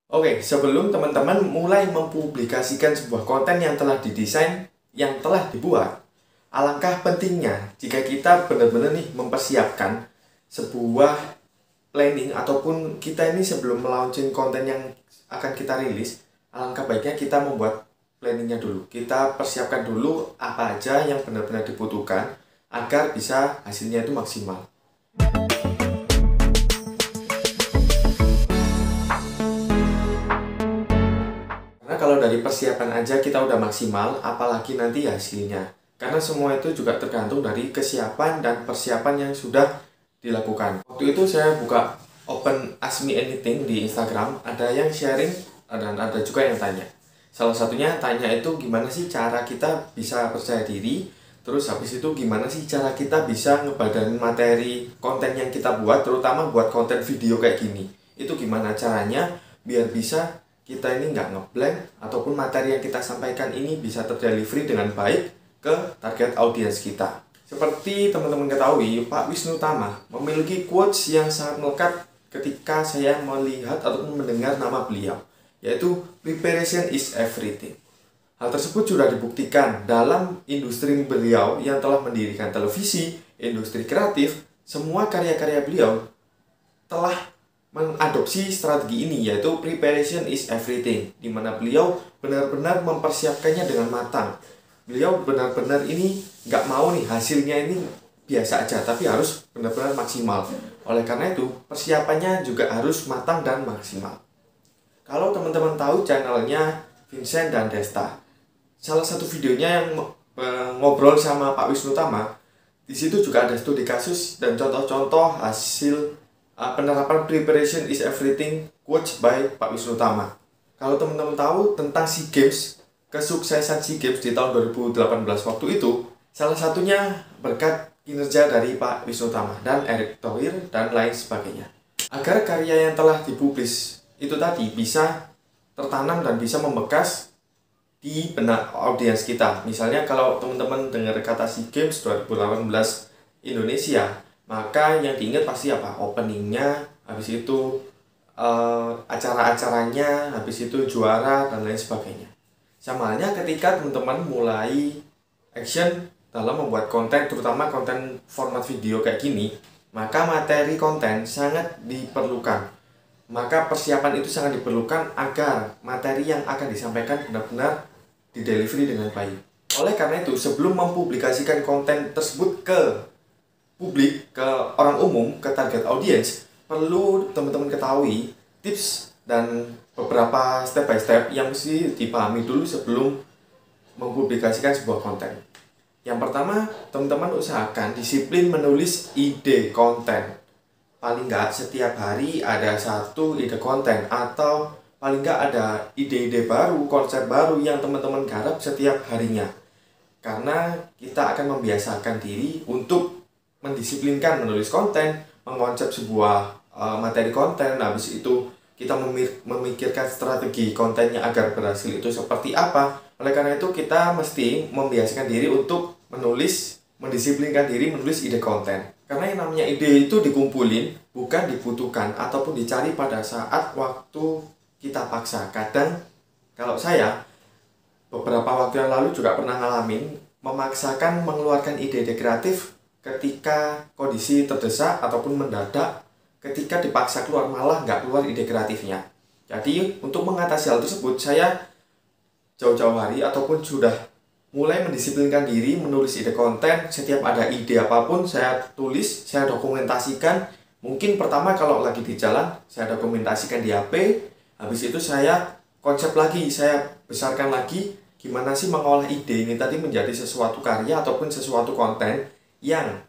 Oke, sebelum teman-teman mulai mempublikasikan sebuah konten yang telah didesain, yang telah dibuat, alangkah pentingnya jika kita benar-benar nih mempersiapkan sebuah planning ataupun kita ini sebelum melaunching konten yang akan kita rilis, alangkah baiknya kita membuat planningnya dulu. Kita persiapkan dulu apa aja yang benar-benar dibutuhkan agar bisa hasilnya itu maksimal. Kalau dari persiapan aja kita udah maksimal, apalagi nanti hasilnya. Karena semua itu juga tergantung dari kesiapan dan persiapan yang sudah dilakukan. Waktu itu saya buka open Ask Me Anything di Instagram, ada yang sharing dan ada juga yang tanya. Salah satunya tanya itu gimana sih cara kita bisa percaya diri, terus habis itu gimana sih cara kita bisa ngebadanin materi konten yang kita buat, terutama buat konten video kayak gini. Itu gimana caranya biar bisa kita ini nggak ngeblank ataupun materi yang kita sampaikan ini bisa terdelivery dengan baik ke target audiens kita. Seperti teman-teman ketahui, Pak Wisnu Tama memiliki quotes yang sangat melekat ketika saya melihat ataupun mendengar nama beliau, yaitu preparation is everything. Hal tersebut sudah dibuktikan dalam industri beliau yang telah mendirikan televisi, industri kreatif, semua karya-karya beliau telah mengadopsi strategi ini, yaitu preparation is everything, di mana beliau benar-benar mempersiapkannya dengan matang. Beliau benar-benar ini nggak mau nih hasilnya ini biasa aja, tapi harus benar-benar maksimal. Oleh karena itu, persiapannya juga harus matang dan maksimal. Kalau teman-teman tahu channelnya Vincent dan Desta, salah satu videonya yang ngobrol sama Pak Wisnu Tama, di situ juga ada studi kasus dan contoh-contoh hasil penerapan preparation is everything quotes by Pak Wisnu Tama. Kalau teman-teman tahu tentang SEA Games, kesuksesan SEA Games di tahun 2018 waktu itu, salah satunya berkat kinerja dari Pak Wisnu Tama dan Erick Thohir dan lain sebagainya. Agar karya yang telah dipublis itu tadi bisa tertanam dan bisa membekas di benak audiens kita. Misalnya kalau teman-teman dengar kata SEA Games 2018 Indonesia, maka yang diingat pasti apa? Openingnya, habis itu acara-acaranya, habis itu juara, dan lain sebagainya. Sama halnya ketika teman-teman mulai action dalam membuat konten, terutama konten format video kayak gini, maka materi konten sangat diperlukan. Maka persiapan itu sangat diperlukan agar materi yang akan disampaikan benar-benar didelivery dengan baik. Oleh karena itu, sebelum mempublikasikan konten tersebut ke publik, ke orang umum, ke target audiens, perlu teman-teman ketahui tips dan beberapa step by step yang mesti dipahami dulu sebelum mempublikasikan sebuah konten. Yang pertama, teman-teman usahakan disiplin menulis ide konten. Paling nggak setiap hari ada satu ide konten, atau paling nggak ada ide-ide baru, konsep baru yang teman-teman garap setiap harinya. Karena kita akan membiasakan diri untuk mendisiplinkan menulis konten, mengkonsep sebuah materi konten, habis itu kita memikirkan strategi kontennya agar berhasil itu seperti apa. Oleh karena itu kita mesti membiasakan diri untuk menulis, mendisiplinkan diri menulis ide konten. Karena yang namanya ide itu dikumpulin, bukan dibutuhkan ataupun dicari pada saat waktu kita paksa. Kadang kalau saya beberapa waktu yang lalu juga pernah ngalamin memaksakan mengeluarkan ide-ide kreatif ketika kondisi terdesak ataupun mendadak, ketika dipaksa keluar malah nggak keluar ide kreatifnya. Jadi untuk mengatasi hal tersebut, saya jauh-jauh hari ataupun sudah mulai mendisiplinkan diri menulis ide konten. Setiap ada ide apapun saya tulis, saya dokumentasikan. Mungkin pertama kalau lagi di jalan saya dokumentasikan di HP, habis itu saya konsep lagi, saya besarkan lagi gimana sih mengolah ide ini tadi menjadi sesuatu karya ataupun sesuatu konten yang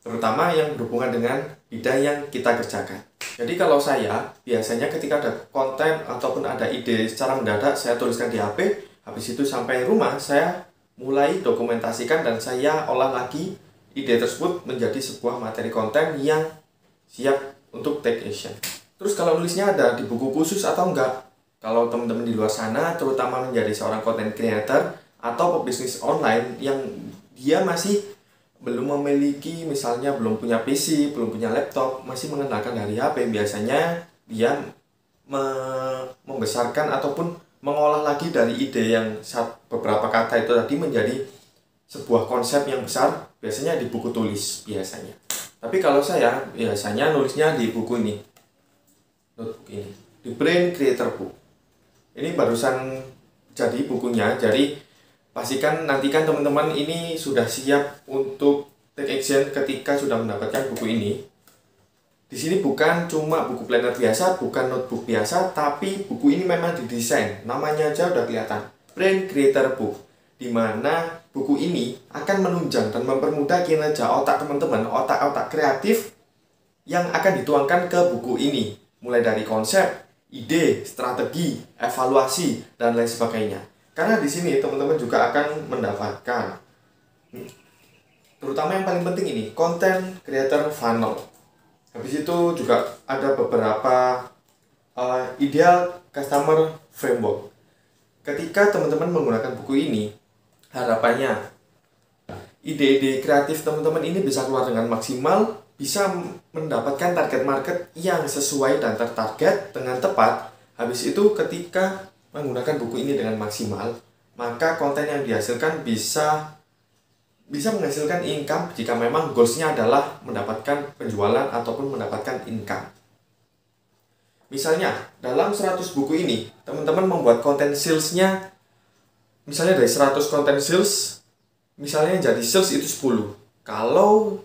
terutama yang berhubungan dengan bidang yang kita kerjakan. Jadi kalau saya biasanya ketika ada konten ataupun ada ide secara mendadak, saya tuliskan di HP, habis itu sampai rumah saya mulai dokumentasikan dan saya olah lagi ide tersebut menjadi sebuah materi konten yang siap untuk take action. Terus kalau nulisnya ada di buku khusus atau enggak? Kalau teman-teman di luar sana, terutama menjadi seorang content creator atau pebisnis online yang dia masih belum memiliki, misalnya belum punya PC, belum punya laptop, masih mengandalkan dari HP, biasanya dia membaca membesarkan ataupun mengolah lagi dari ide yang beberapa kata itu tadi menjadi sebuah konsep yang besar, biasanya di buku tulis biasanya. Tapi kalau saya biasanya nulisnya di buku ini, notebook ini, di Brain Creator Book. Ini barusan jadi bukunya, jadi pastikan nantikan teman-teman ini sudah siap untuk take action ketika sudah mendapatkan buku ini. Di sini bukan cuma buku planner biasa, bukan notebook biasa, tapi buku ini memang didesain. Namanya aja udah kelihatan, Brain Creator Book, di mana buku ini akan menunjang dan mempermudah kinerja otak teman-teman, otak-otak kreatif yang akan dituangkan ke buku ini, mulai dari konsep, ide, strategi, evaluasi, dan lain sebagainya. Karena di sini teman-teman juga akan mendapatkan, terutama yang paling penting ini, content creator funnel. Habis itu juga ada beberapa ideal customer framework. Ketika teman-teman menggunakan buku ini, harapannya ide-ide kreatif teman-teman ini bisa keluar dengan maksimal, bisa mendapatkan target market yang sesuai dan tertarget dengan tepat. Habis itu ketika menggunakan buku ini dengan maksimal, maka konten yang dihasilkan bisa menghasilkan income jika memang goalsnya adalah mendapatkan penjualan ataupun mendapatkan income. Misalnya, dalam 100 buku ini, teman-teman membuat konten salesnya, misalnya dari 100 konten sales, misalnya jadi sales itu 10. Kalau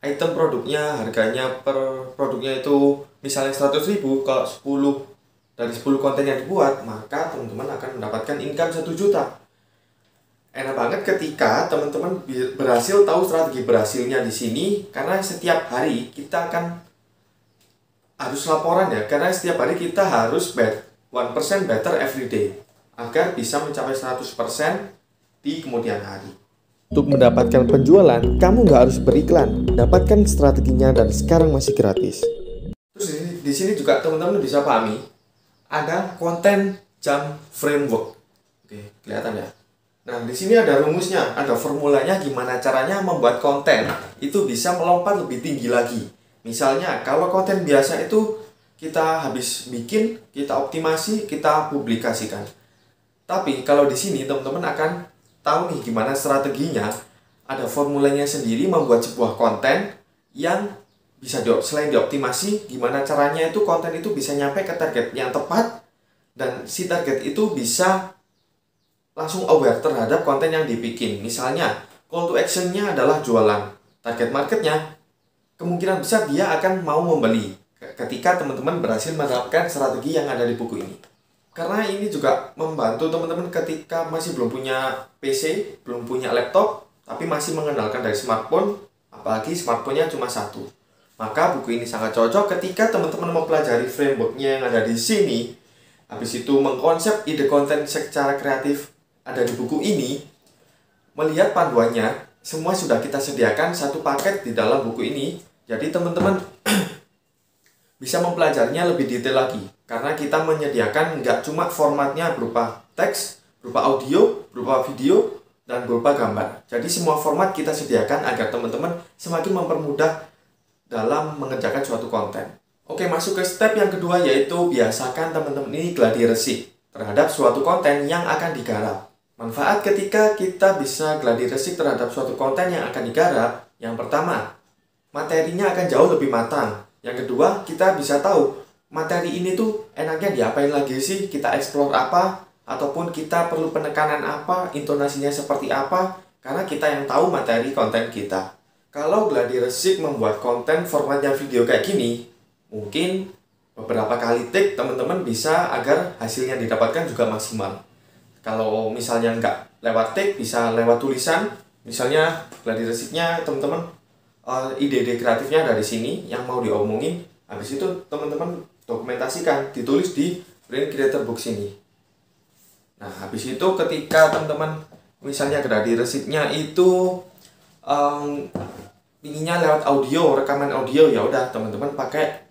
item produknya, harganya per produknya itu misalnya 100.000, kalau 10 dari 10 konten yang dibuat, maka teman-teman akan mendapatkan income 1 juta. Enak banget ketika teman-teman berhasil tahu strategi berhasilnya di sini, karena setiap hari kita akan harus laporan ya, karena setiap hari kita harus 1% better every day agar bisa mencapai 100% di kemudian hari. Untuk mendapatkan penjualan, kamu nggak harus beriklan, dapatkan strateginya dan sekarang masih gratis. Terus di sini juga teman-teman bisa pahami, ada content jam framework. Oke, kelihatan ya? Nah, di sini ada rumusnya, ada formulanya gimana caranya membuat konten itu bisa melompat lebih tinggi lagi. Misalnya, kalau konten biasa itu kita habis bikin, kita optimasi, kita publikasikan. Tapi kalau di sini teman-teman akan tahu nih gimana strateginya, ada formulanya sendiri membuat sebuah konten yang bisa selain dioptimasi, gimana caranya itu konten itu bisa nyampe ke target yang tepat, dan si target itu bisa langsung aware terhadap konten yang dibikin. Misalnya, call to action-nya adalah jualan. Target marketnya, kemungkinan besar dia akan mau membeli ketika teman-teman berhasil menerapkan strategi yang ada di buku ini. Karena ini juga membantu teman-teman ketika masih belum punya PC, belum punya laptop, tapi masih mengandalkan dari smartphone, apalagi smartphone-nya cuma satu. Maka buku ini sangat cocok ketika teman-teman mempelajari framework-nya yang ada di sini, habis itu mengkonsep ide konten secara kreatif ada di buku ini, melihat panduannya, semua sudah kita sediakan satu paket di dalam buku ini. Jadi teman-teman bisa mempelajarinya lebih detail lagi, karena kita menyediakan nggak cuma formatnya berupa teks, berupa audio, berupa video, dan berupa gambar. Jadi semua format kita sediakan agar teman-teman semakin mempermudah dalam mengerjakan suatu konten. Oke, masuk ke step yang kedua, yaitu biasakan teman-teman ini gladi resik terhadap suatu konten yang akan digarap. Manfaat ketika kita bisa gladi resik terhadap suatu konten yang akan digarap, yang pertama, materinya akan jauh lebih matang. Yang kedua, kita bisa tahu materi ini tuh enaknya diapain lagi sih, kita explore apa, ataupun kita perlu penekanan apa, intonasinya seperti apa, karena kita yang tahu materi konten kita. Kalau gladi resik membuat konten formatnya video kayak gini, mungkin beberapa kali take teman-teman bisa agar hasil yang didapatkan juga maksimal. Kalau misalnya nggak lewat take, bisa lewat tulisan. Misalnya gladi resiknya teman-teman, ide-ide kreatifnya dari sini yang mau diomongin. Habis itu teman-teman dokumentasikan, ditulis di Brain Creator Book ini. Nah, habis itu ketika teman-teman misalnya gladi resiknya itu inginnya lewat audio, rekaman audio, ya udah teman-teman pakai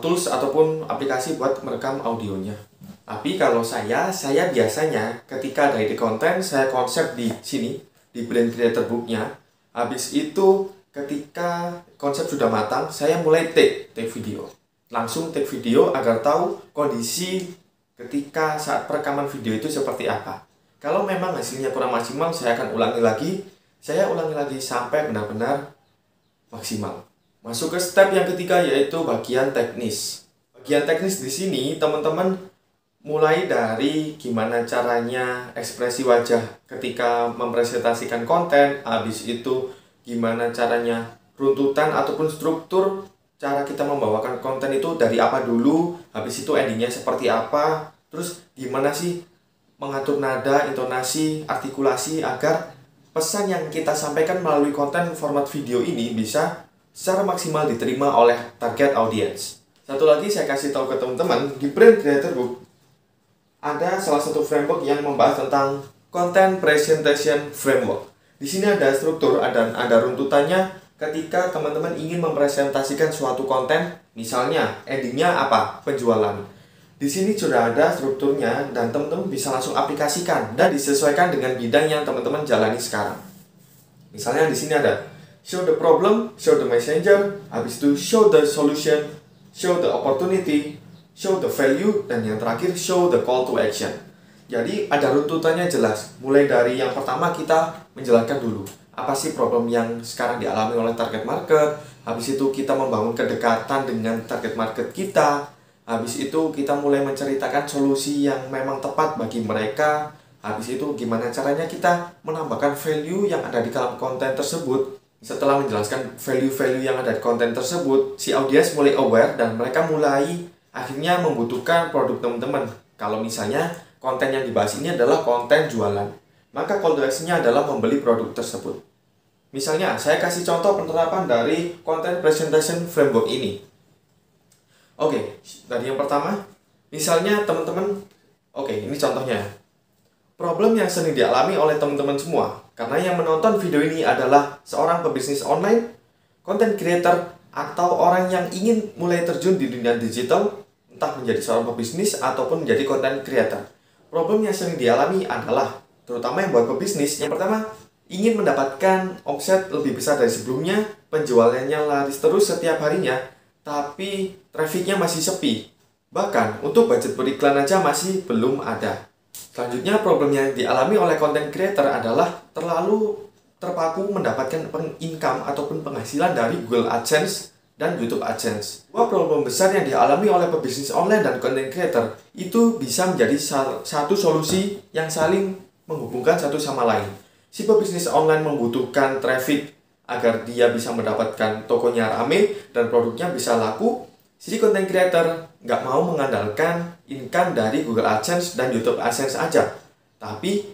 tools ataupun aplikasi buat merekam audionya. Tapi kalau saya biasanya ketika ada ide konten, saya konsep di sini, di Brain Creator Book-nya. Habis itu ketika konsep sudah matang, saya mulai take video. langsung take video agar tahu kondisi ketika saat perekaman video itu seperti apa. Kalau memang hasilnya kurang maksimal, saya akan ulangi lagi sampai benar-benar maksimal. Masuk ke step yang ketiga, yaitu bagian teknis. Bagian teknis di sini teman-teman mulai dari gimana caranya ekspresi wajah ketika mempresentasikan konten, habis itu gimana caranya runtutan ataupun struktur cara kita membawakan konten itu dari apa dulu, habis itu endingnya seperti apa, terus gimana sih mengatur nada, intonasi, artikulasi agar pesan yang kita sampaikan melalui konten format video ini bisa secara maksimal diterima oleh target audience. Satu lagi saya kasih tahu ke teman-teman, di Brain Creator Book ada salah satu framework yang membahas tentang Content Presentation Framework. Di sini ada struktur, ada runtutannya ketika teman-teman ingin mempresentasikan suatu konten, misalnya endingnya apa? Penjualan. Di sini sudah ada strukturnya dan teman-teman bisa langsung aplikasikan dan disesuaikan dengan bidang yang teman-teman jalani sekarang. Misalnya di sini ada show the problem, show the messenger, habis itu show the solution, show the opportunity, show the value, dan yang terakhir show the call to action. Jadi ada runtutannya jelas. Mulai dari yang pertama kita menjelaskan dulu apa sih problem yang sekarang dialami oleh target market. Habis itu kita membangun kedekatan dengan target market kita. Habis itu kita mulai menceritakan solusi yang memang tepat bagi mereka. Habis itu gimana caranya kita menambahkan value yang ada di dalam konten tersebut. Setelah menjelaskan value-value yang ada di konten tersebut, si audiens mulai aware dan mereka mulai akhirnya membutuhkan produk teman-teman. Kalau misalnya konten yang dibahas ini adalah konten jualan, maka call to action-nya adalah membeli produk tersebut. Misalnya, saya kasih contoh penerapan dari Content Presentation Framework ini. Oke, dari yang pertama, misalnya teman-teman, ini contohnya. Problem yang sering dialami oleh teman-teman semua, karena yang menonton video ini adalah seorang pebisnis online, content creator, atau orang yang ingin mulai terjun di dunia digital, entah menjadi seorang pebisnis ataupun menjadi content creator. Problem yang sering dialami adalah, terutama yang buat pebisnis, yang pertama, ingin mendapatkan omset lebih besar dari sebelumnya, penjualannya laris terus setiap harinya, tapi trafficnya masih sepi. Bahkan, untuk budget beriklan aja masih belum ada. Selanjutnya, problem yang dialami oleh content creator adalah terlalu terpaku mendapatkan income ataupun penghasilan dari Google AdSense dan YouTube AdSense. Dua problem besar yang dialami oleh pebisnis online dan content creator itu bisa menjadi satu solusi yang saling menghubungkan satu sama lain. Si pebisnis online membutuhkan traffic agar dia bisa mendapatkan tokonya rame dan produknya bisa laku. Si content creator nggak mau mengandalkan income dari Google AdSense dan YouTube AdSense aja. Tapi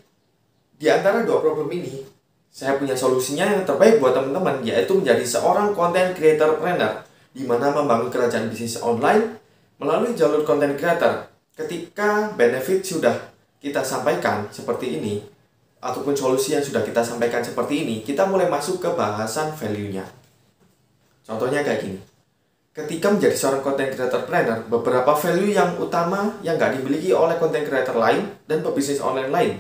di antara dua problem ini, saya punya solusinya yang terbaik buat teman-teman, yaitu menjadi seorang content creator trainer, di mana membangun kerajaan bisnis online melalui jalur content creator. Ketika benefit sudah kita sampaikan seperti ini, ataupun solusi yang sudah kita sampaikan seperti ini, kita mulai masuk ke bahasan value-nya. Contohnya kayak gini. Ketika menjadi seorang content creator trainer, beberapa value yang utama yang nggak dimiliki oleh content creator lain dan pebisnis online lain.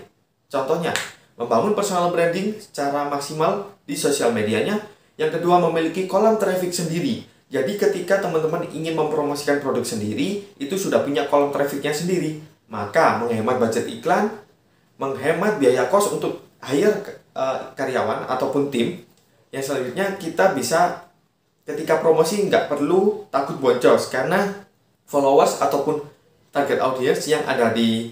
Contohnya, membangun personal branding secara maksimal di sosial medianya. Yang kedua, memiliki kolam traffic sendiri. Jadi ketika teman-teman ingin mempromosikan produk sendiri, itu sudah punya kolam trafficnya sendiri. Maka menghemat budget iklan, menghemat biaya kos untuk hire karyawan ataupun tim. Yang selanjutnya kita bisa ketika promosi nggak perlu takut boncos, karena followers ataupun target audience yang ada di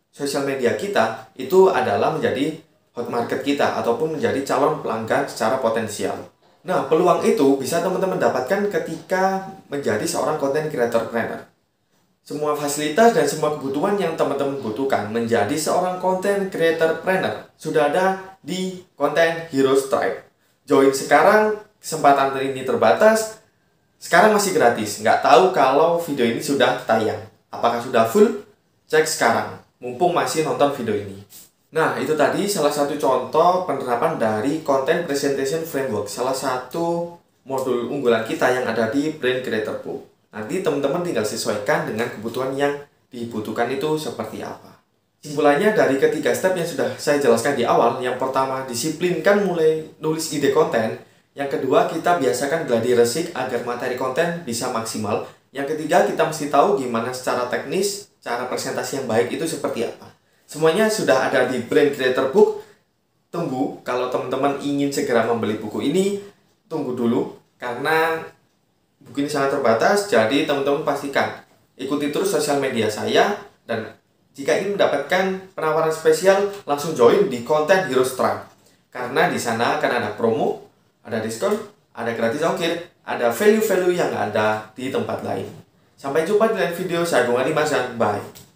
sosial media kita itu adalah menjadi hot market kita ataupun menjadi calon pelanggan secara potensial. Nah, peluang itu bisa teman-teman dapatkan ketika menjadi seorang content creator trainer. Semua fasilitas dan semua kebutuhan yang teman-teman butuhkan menjadi seorang content creator trainer sudah ada di Content Heroes Tribe. Join sekarang, kesempatan ini terbatas. Sekarang masih gratis. Nggak tahu kalau video ini sudah tayang. Apakah sudah full? Cek sekarang, mumpung masih nonton video ini. Nah, itu tadi salah satu contoh penerapan dari Content Presentation Framework, salah satu modul unggulan kita yang ada di Brain Creator Book. Nanti teman-teman tinggal sesuaikan dengan kebutuhan yang dibutuhkan itu seperti apa. Simpulannya dari ketiga step yang sudah saya jelaskan di awal, yang pertama, disiplinkan mulai nulis ide konten. Yang kedua, kita biasakan gladi resik agar materi konten bisa maksimal. Yang ketiga, kita mesti tahu gimana secara teknis, cara presentasi yang baik itu seperti apa. Semuanya sudah ada di Brain Creator Book. Tunggu, kalau teman-teman ingin segera membeli buku ini, tunggu dulu. Karena buku ini sangat terbatas, jadi teman-teman pastikan ikuti terus sosial media saya. Dan jika ingin mendapatkan penawaran spesial, langsung join di Content Heroes Tribe. Karena di sana akan ada promo, ada diskon, ada gratis ongkir, ada value-value yang ada di tempat lain. Sampai jumpa di lain video. Saya Agung Adi Masan. Bye.